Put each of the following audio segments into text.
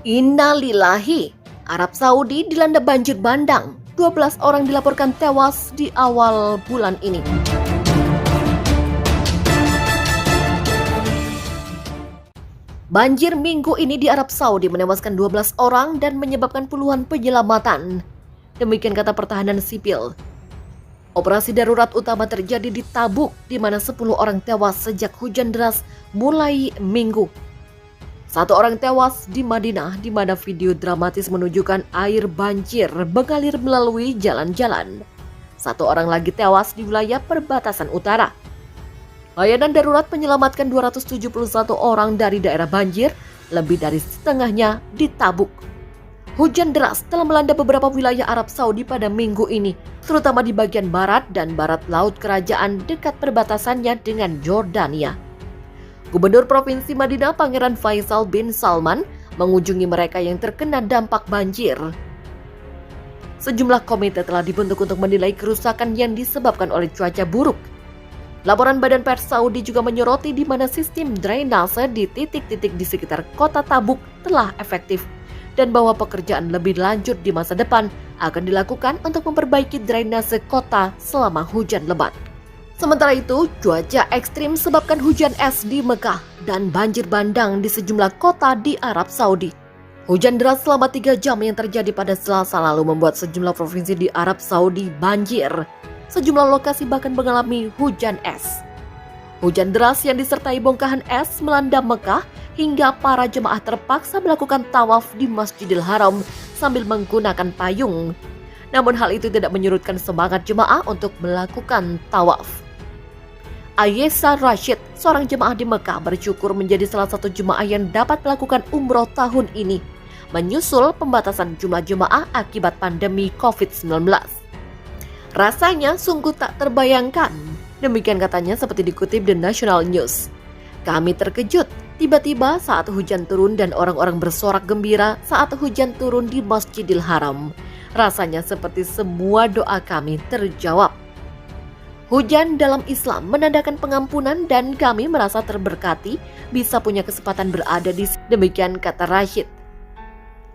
Innalillahi, Arab Saudi dilanda banjir bandang. 12 orang dilaporkan tewas di awal bulan ini. Banjir minggu ini di Arab Saudi menewaskan 12 orang dan menyebabkan puluhan penyelamatan. Demikian kata pertahanan sipil. Operasi darurat utama terjadi di Tabuk, di mana 10 orang tewas sejak hujan deras mulai minggu. 1 orang tewas di Madinah, di mana video dramatis menunjukkan air banjir mengalir melalui jalan-jalan. 1 orang lagi tewas di wilayah perbatasan utara. Layanan darurat menyelamatkan 271 orang dari daerah banjir, lebih dari setengahnya di Tabuk. Hujan deras telah melanda beberapa wilayah Arab Saudi pada minggu ini, terutama di bagian barat dan barat laut kerajaan dekat perbatasannya dengan Yordania. Gubernur Provinsi Madinah Pangeran Faisal bin Salman mengunjungi mereka yang terkena dampak banjir. Sejumlah komite telah dibentuk untuk menilai kerusakan yang disebabkan oleh cuaca buruk. Laporan Badan Pers Saudi juga menyoroti di mana sistem drainase di titik-titik di sekitar kota Tabuk telah efektif dan bahwa pekerjaan lebih lanjut di masa depan akan dilakukan untuk memperbaiki drainase kota selama hujan lebat. Sementara itu, cuaca ekstrim sebabkan hujan es di Mekah dan banjir bandang di sejumlah kota di Arab Saudi. Hujan deras selama 3 jam yang terjadi pada Selasa lalu membuat sejumlah provinsi di Arab Saudi banjir. Sejumlah lokasi bahkan mengalami hujan es. Hujan deras yang disertai bongkahan es melanda Mekah hingga para jemaah terpaksa melakukan tawaf di Masjidil Haram sambil menggunakan payung. Namun hal itu tidak menyurutkan semangat jemaah untuk melakukan tawaf. Ayesah Rashid, seorang jemaah di Mekah, bersyukur menjadi salah satu jemaah yang dapat melakukan umroh tahun ini, menyusul pembatasan jumlah jemaah akibat pandemi COVID-19. Rasanya sungguh tak terbayangkan, demikian katanya seperti dikutip The National News. Kami terkejut, tiba-tiba saat hujan turun dan orang-orang bersorak gembira saat hujan turun di Masjidil Haram. Rasanya seperti semua doa kami terjawab. Hujan dalam Islam menandakan pengampunan dan kami merasa terberkati bisa punya kesempatan berada di sini. Demikian kata Rashid.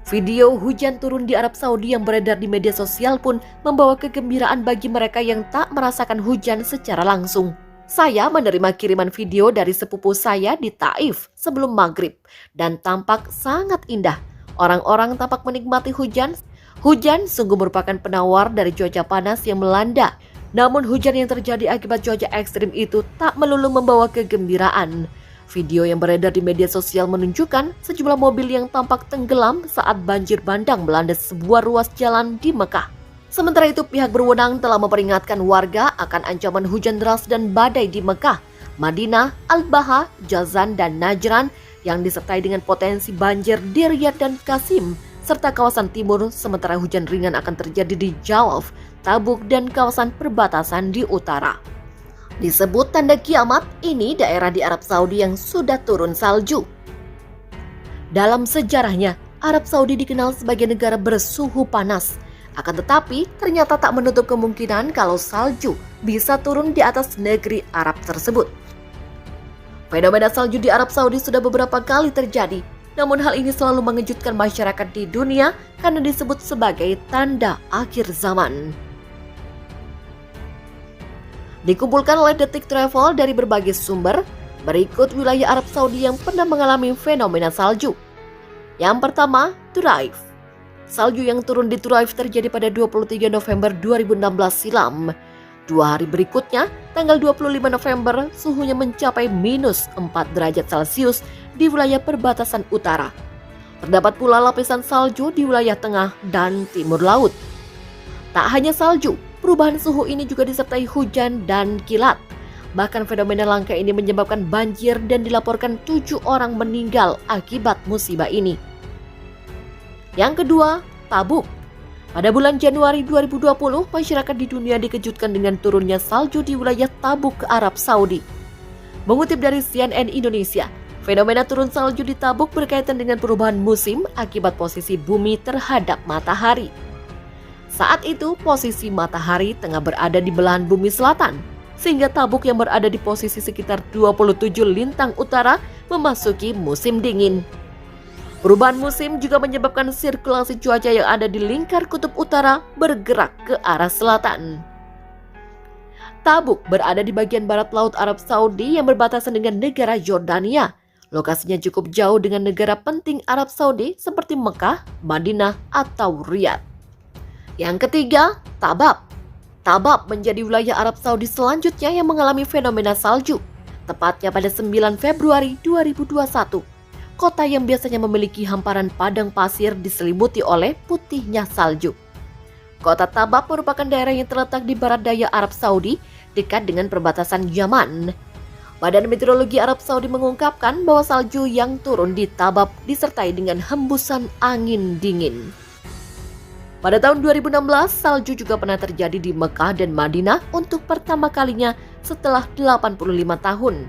Video hujan turun di Arab Saudi yang beredar di media sosial pun membawa kegembiraan bagi mereka yang tak merasakan hujan secara langsung. Saya menerima kiriman video dari sepupu saya di Taif sebelum maghrib dan tampak sangat indah. Orang-orang tampak menikmati hujan. Hujan sungguh merupakan penawar dari cuaca panas yang melanda. Namun hujan yang terjadi akibat cuaca ekstrim itu tak melulu membawa kegembiraan. Video yang beredar di media sosial menunjukkan sejumlah mobil yang tampak tenggelam saat banjir bandang melanda sebuah ruas jalan di Mekah. Sementara itu pihak berwenang telah memperingatkan warga akan ancaman hujan deras dan badai di Mekah, Madinah, Al-Baha, Jazan, dan Najran yang disertai dengan potensi banjir di Riyadh dan Qasim, serta kawasan timur, sementara hujan ringan akan terjadi di Jawf, Tabuk, dan kawasan perbatasan di utara. Disebut tanda kiamat, ini daerah di Arab Saudi yang sudah turun salju. Dalam sejarahnya, Arab Saudi dikenal sebagai negara bersuhu panas. Akan tetapi, ternyata tak menutup kemungkinan kalau salju bisa turun di atas negeri Arab tersebut. Fenomena salju di Arab Saudi sudah beberapa kali terjadi, namun hal ini selalu mengejutkan masyarakat di dunia karena disebut sebagai tanda akhir zaman. Dikumpulkan oleh Detik Travel dari berbagai sumber, berikut wilayah Arab Saudi yang pernah mengalami fenomena salju. Yang pertama, Turaif. Salju yang turun di Turaif terjadi pada 23 November 2016 silam. 2 hari berikutnya, tanggal 25 November, suhunya mencapai minus 4 derajat Celcius di wilayah perbatasan utara. Terdapat pula lapisan salju di wilayah tengah dan timur laut. Tak hanya salju, perubahan suhu ini juga disertai hujan dan kilat. Bahkan fenomena langka ini menyebabkan banjir dan dilaporkan 7 orang meninggal akibat musibah ini. Yang kedua, Tabuk. Pada bulan Januari 2020, masyarakat di dunia dikejutkan dengan turunnya salju di wilayah Tabuk, Arab Saudi. Mengutip dari CNN Indonesia, fenomena turun salju di Tabuk berkaitan dengan perubahan musim akibat posisi bumi terhadap matahari. Saat itu, posisi matahari tengah berada di belahan bumi selatan, sehingga Tabuk yang berada di posisi sekitar 27 lintang utara memasuki musim dingin. Perubahan musim juga menyebabkan sirkulasi cuaca yang ada di lingkar kutub utara bergerak ke arah selatan. Tabuk berada di bagian barat Laut Arab Saudi yang berbatasan dengan negara Yordania. Lokasinya cukup jauh dengan negara penting Arab Saudi seperti Mekah, Madinah, atau Riyadh. Yang ketiga, Tabab. Tabab menjadi wilayah Arab Saudi selanjutnya yang mengalami fenomena salju, tepatnya pada 9 Februari 2021. Kota yang biasanya memiliki hamparan padang pasir diselimuti oleh putihnya salju. Kota Tabab merupakan daerah yang terletak di barat daya Arab Saudi, dekat dengan perbatasan Yaman. Badan Meteorologi Arab Saudi mengungkapkan bahwa salju yang turun di Tabab disertai dengan hembusan angin dingin. Pada tahun 2016, salju juga pernah terjadi di Mekah dan Madinah untuk pertama kalinya setelah 85 tahun.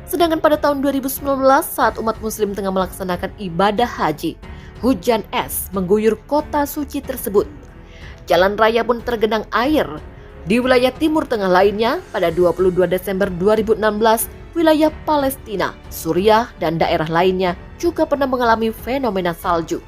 Sedangkan pada tahun 2019 saat umat muslim tengah melaksanakan ibadah haji, hujan es mengguyur kota suci tersebut. Jalan raya pun tergenang air. Di wilayah timur tengah lainnya, pada 22 Desember 2016, wilayah Palestina, Suriah, dan daerah lainnya juga pernah mengalami fenomena salju.